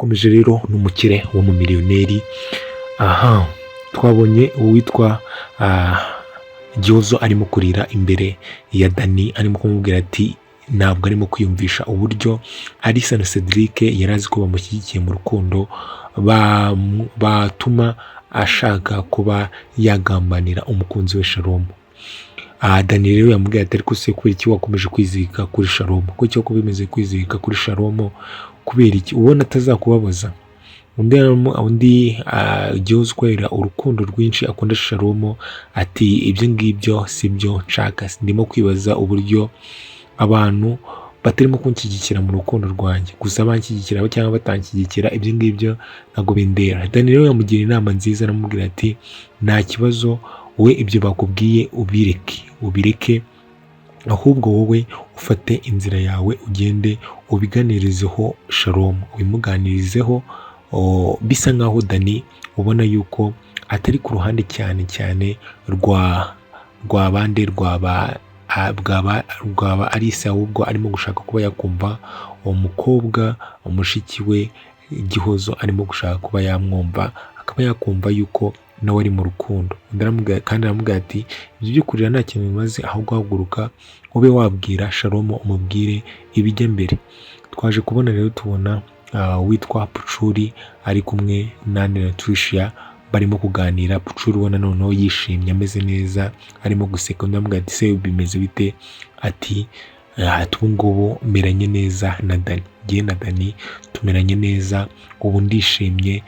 twakomeje rero n'umukire w'umumiliyoneri. Aha twabonye uwitwa Gihozo arimo kurira imbere ya Dany, arimo kumubwira ati ntabwo arimo kwiyumvisha uburyo Alisa na Cedric yari azi ko bamushyigikiye mu rukundo, batuma ashaka kuba yagambanira umukunzi we Shalom. Dany rero yamubwiye ati ariko se kubera iki wakomeje kwizirika kuri Shalom? Kuko icyo bimeze kwizirika kuri Shalom kubera iki? Ubona atazakubabaza? Undi Gihozo kubera urukundo rwinshi akunda Shalom ati ibyo ngibyo sibyo nshaka, ndimo kwibaza uburyo abantu batarimo kunshyigikira mu rukundo rwanjye, gusa banshyigikira cyangwa batanshyigikira ibyo ngibyo ntabwo bindera. Dany rero yamugira inama nziza, aramubwira ati nta kibazo, wowe ibyo bakubwiye ubireke, ahubwo wowe ufate inzira yawe ugende ubiganirizeho Shalom, ubimuganirizeho. Bisa nkaho Dany ubona yuko atari ku ruhande cyane rwa bande rwaba Alisa, ahubwo arimo gushaka kuba yakumva uwo mukobwa umushiki we Gihozo arimo gushaka kuba yamwumva, akaba yakumva yuko nawe ari mu rukundo. Kandi aramubwira ati ibyo byo kurira nta kintu bimaze, ahubwo haguruka ube wabwira Shalom, umubwire ibijya mbere. Twaje kubona rero tubona witwa Pucuri ari kumwe na Tricia barimo kuganira. Pucuri ubona noneho yishimye ameze neza, arimo guseka. Undi aramubwira ati se bimeze bite? Ati ubu ngubu meranye neza na Dany, ngiye na Dany tumeranye neza, ubu ndishimye,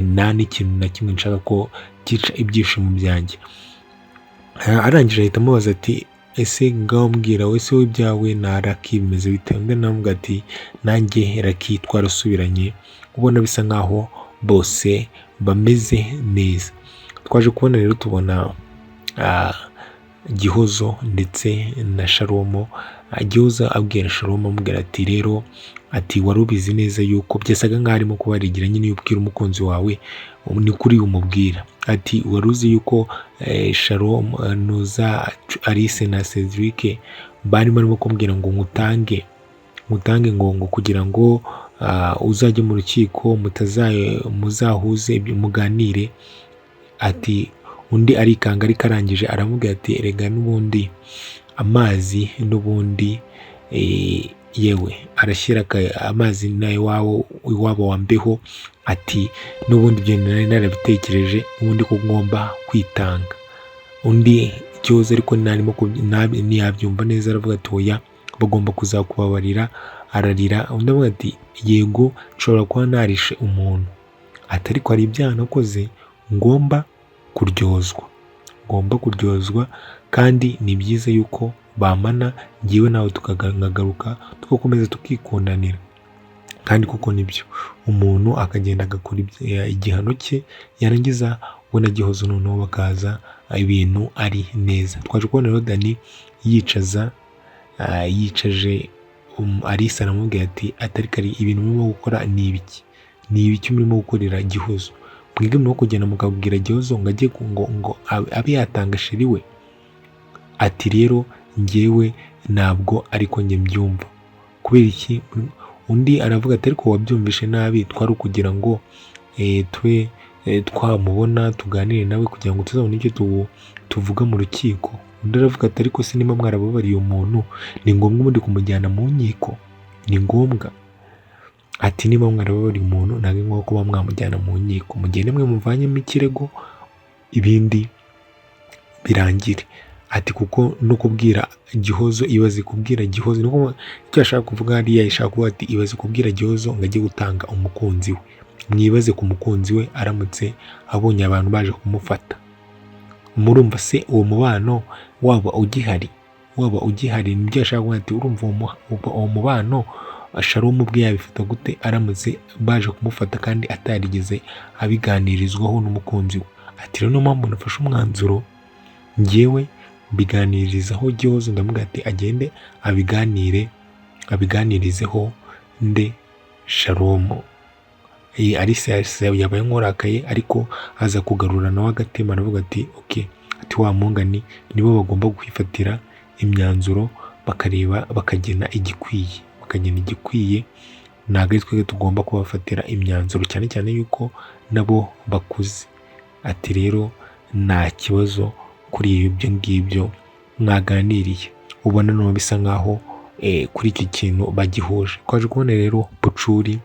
nta n'ikintu na kimwe nshaka ko cyica ibyishimo byanjye. Arangije ahita amubaza ati ese ngaho mbwira wese w'ibyawe na Lucky bimeze bite? Undi aramubwira ati nanjye Lucky twarasubiranye, ubona bisa nkaho bose bameze neza. Twaje kubona rero tubona Gihozo ndetse na Shalom. Gihozo abwira Shalom amubwira ati rero ati wari ubizi neza yuko byasaga nkaho arimo kubarigira nyine, ubwira umukunzi wawe ni kuri umubwira. Ati wari uzi yuko Shalom nuza Alisa na Cedric barimo kumbwira ngo ngutange ngo kugira ngo uzajye mu rukiko muzahuze muganire. Ati undi arikanga, ariko arangije aramubwira ati erega n'ubundi amazi n'ubundi yewe arashyira amazi nayo iwabo wambeho. Ati n'ubundi ibyo nari narabitekereje, n'ubundi ko ngomba kwitanga. Undi Gihozo ariko ntiyabyumva neza, aravuga ati oya, bagomba kuzakubabarira. Ararira. Undi avuga ati yego nshobora kuba narishe umuntu, ati ariko hari ibyaha nakoze ngomba kuryozwa, kandi ni byiza yuko bamana ngiwe nawe tukagaruka tugakomeza tukikundanira. Kandi kuko nibyo, umuntu akagenda agakora igihano cye, yarangiza we na Gihozo noneho bakaza ibintu ari neza. Twaje kubona rero Dany yicaje Alisa, aramubwira ati atari kari ibintu murimo gukora ni ibiki murimo gukorera Gihozo? Mwebwe murimo kugenda mukabwira Gihozo ngo ajye ngo abe yatanga sheri we? Ati rero njyewe ntabwo ariko njye mbyumva. Kubera iki? Undi aravuga ati ariko wabyumvishe nabi, twari ukugira ngo twe twamubona tuganire nawe kugira ngo tuzabone icyo tuvuga mu rukiko. Undi aravuga ati ariko se niba mwarababariye umuntu, ni ngombwa ubundi kumujyana mu nkiko? Ni ngombwa? Ati niba mwarababariye umuntu ntabwo ari ngombwa kuba mwamujyana mu nkiko, mugende mwe muvanyemo ikirego ibindi birangire. Ati kuko no kubwira Gihozo, ibaze kubwira Gihozo, nuko icyo ashaka kuvuga hariya yashaka kuvuga ati ibaze kubwira Gihozo ngo ajye gutanga umukunzi we. Mwibaze ku mukunzi we aramutse abonye abantu baje kumufata, murumva se uwo mubano waba ugihari? Nibyo ashaka kuvuga ati urumva uwo mubano Shalom ubwe yabifata gute aramutse baje kumufata kandi atarigeze abiganirizwaho n'umukunzi we? Ati rero niyo mpamvu nafashe umwanzuro njyewe mbiganirizaho Gihozo, ndamubwira ati agende abiganirizeho Shalom. Alisa yabaye nkorakaye, ariko aza kugarura nawe agatema, aravuga ati okay, ati wa mungani nibo bagomba kwifatira imyanzuro, bakareba bakagena igikwiye ntabwo ari twebwe tugomba kubafatira imyanzuro, cyane cyane yuko nabo bakuze. Ati rero nta kibazo kuri ibyo ngibyo mwaganiriye, ubona no bisa nkaho kuri icyo kintu bagihuje. Twaje kubona rero Bucuri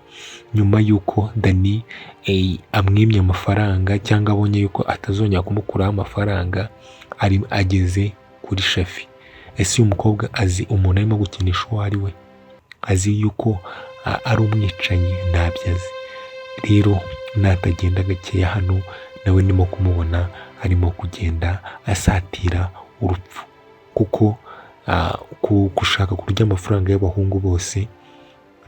nyuma y'uko Dani amwimye amafaranga cyangwa abonye yuko atazongera kumukuraho amafaranga, ageze kuri Shafi. Ese uyu mukobwa azi umuntu arimo gukinisha uwo ari we? Azi yuko ari umwicanyi? Ntabyo azi. Rero natagenda gakeya hano, nawe ndimo kumubona arimo kugenda asatira urupfu, kuko gushaka kurya amafaranga y'abahungu bose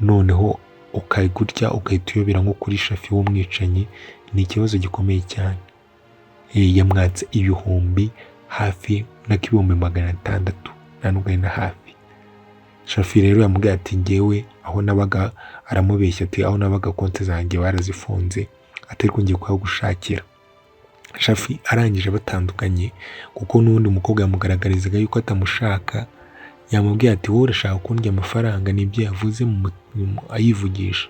noneho ukayigurya ugahita uyobera nko kuri Shafi w'umwicanyi, ni ikibazo gikomeye cyane. Yamwatse ibihumbi hafi n'ibihumbi 600, nta nubwo ari na hafi. Shafi rero yamubwiye ati ngewe aho nabaga, aramubeshya ati aho nabaga konti zanjye barazifunze, atari ko ngiye kuhagushakira. Shafi arangije batandukanye, kuko n'undi mukobwa yamugaragarizaga yuko atamushaka, yamubwiye ati wowe urashaka kundya amafaranga, nibyo yavuze ayivugisha.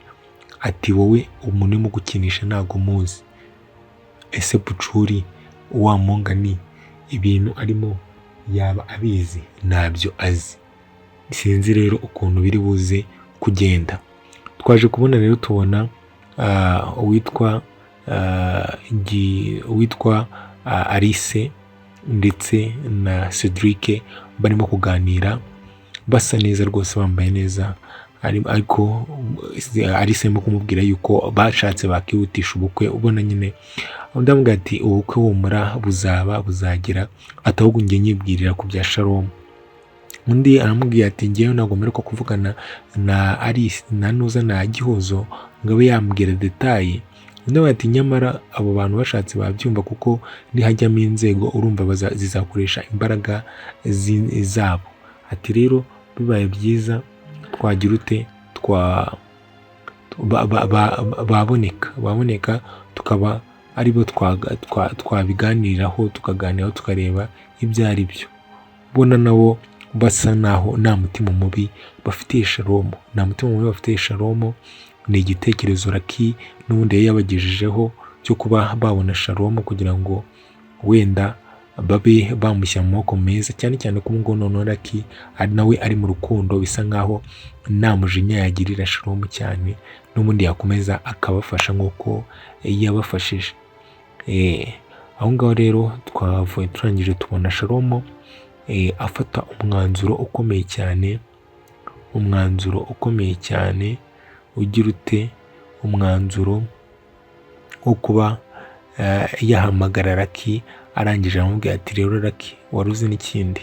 Ati wowe umuntu urimo gukinisha ntago muzi. Ese Bucuri wa mungani ibintu arimo yaba abizi? Ntabyo azi. Sinzi rero ukuntu biri buze kugenda. Twaje kubona rero tubona uwitwa Alice ndetse na Cedric barimo kuganira, basa neza rwose, bambaye neza, ariko Alice arimo kumubwira yuko bashatse bakihutisha ubukwe. Ubona nyine undi amubwira ati ubukwe humura buzagira, atahubwo njye nyibwirira ku bya Shalom. Undi aramubwira ati ngewe ntabwo mperuka kuvugana na Alice na Nuza na Gihozo ngo abe yambwira detaye. Undi ati nyamara abo bantu bashatse babyumva, kuko nihajyamo inzego urumva zizakoresha imbaraga zabo. Ati rero bibaye byiza twagira ute, baboneka tukaba aribo twabiganiraho, tukaganiraho tukareba ibyo ari byo. Bona nabo basa naho nta mutima mubi bafitiye Shalom, ni igitekerezo Lucky n'ubundi yari yabagejejeho cyo kuba babona Shalom kugira ngo wenda babe bamushyira mu maboko meza, cyane cyane ko ngo noneho Lucky nawe ari mu rukundo, bisa nkaho nta mujinya yagirira Shalom cyane, n'ubundi yakomeza akabafasha nk'uko yabafashije. Aho ngaho rero twavuye turangije tubona Shalom afata umwanzuro ukomeye cyane, ugira ute, umwanzuro wo kuba yahamagara Lucky. Arangije aramubwira ati rero Lucky, wari uzi n'ikindi?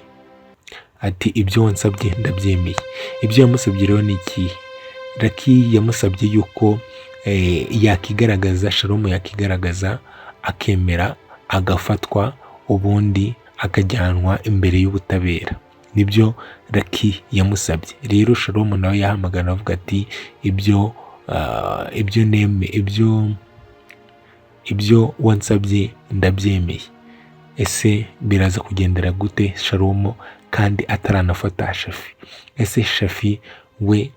Ati ibyo wansabye ndabyemeye. Ibyo yamusabye rero ni ikihe? Lucky yamusabye yuko yakigaragaza, Shalom yakigaragaza, akemera, agafatwa, ubundi akajyanwa imbere y'ubutabera. Nibyo Lucky yamusabye. Rero Shalom nawe yahamagara avuga ati ibyo wansabye ndabyemeye. Ese biraza kugendera gute Shalom kandi ataranafata Shafi? Ese Shafi we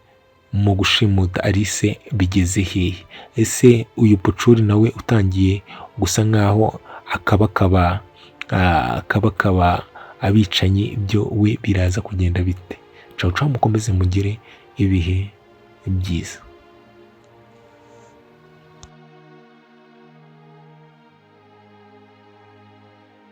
mu gushimuta Alice bigeze hehe? Ese uyu Bucuri nawe utangiye gusa nkaho akabakaba abicanyi, ibyo we biraza kugenda bite? Ciao mukomeze mugire ibihe byiza.